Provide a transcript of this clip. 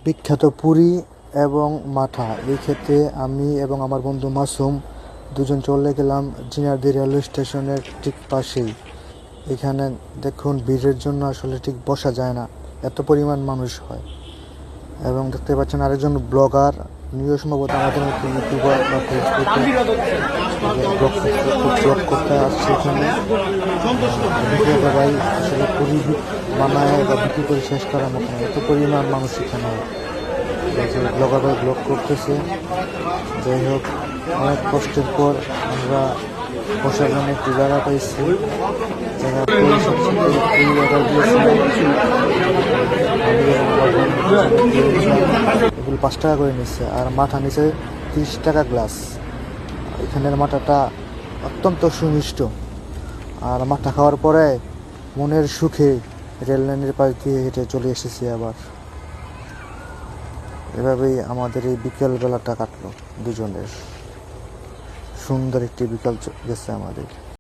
বিখ্যাত পুরী এবং মাঠা। এই ক্ষেত্রে আমি এবং আমার বন্ধু মাসুম দুজন চলে গেলাম জিনারদি রেলওয়ে স্টেশনের ঠিক পাশেই। এখানে দেখুন ভিড়ের জন্য আসলে ঠিক বসা যায় না, এত পরিমাণ মানুষ হয়। এবং দেখতে পাচ্ছেন আরেকজন ব্লগার, নিউ সম্ভবত আমাদের মতো ইউটিউবার বা ফেসবুকে ব্লগ করতে আসছে এখানে। ভাই আসলে পুরী বানায় বা বিক্রি করে শেষ করার মতো না, এত পরিমাণ মানুষ এখানে। ব্লগার ভাই ব্লগ করতেছে। যাই হোক, অনেক কষ্টের পর আমরা বসার জন্য একটি জায়গা পাইছি। এগুলো 5 টাকা করে নিচ্ছে, আর মাঠা নিচে 30 টাকা গ্লাস। এখানের মাঠাটা অত্যন্ত সুমিষ্ট। আর মাঠা খাওয়ার পরে মনের সুখে রেল লাইনের পাশ দিয়ে হেঁটে চলে এসেছি আবার। এভাবেই আমাদের এই বিকেল বেলাটা কাটলো দুজনের। সুন্দর একটি বিকাল গেছে আমাদের।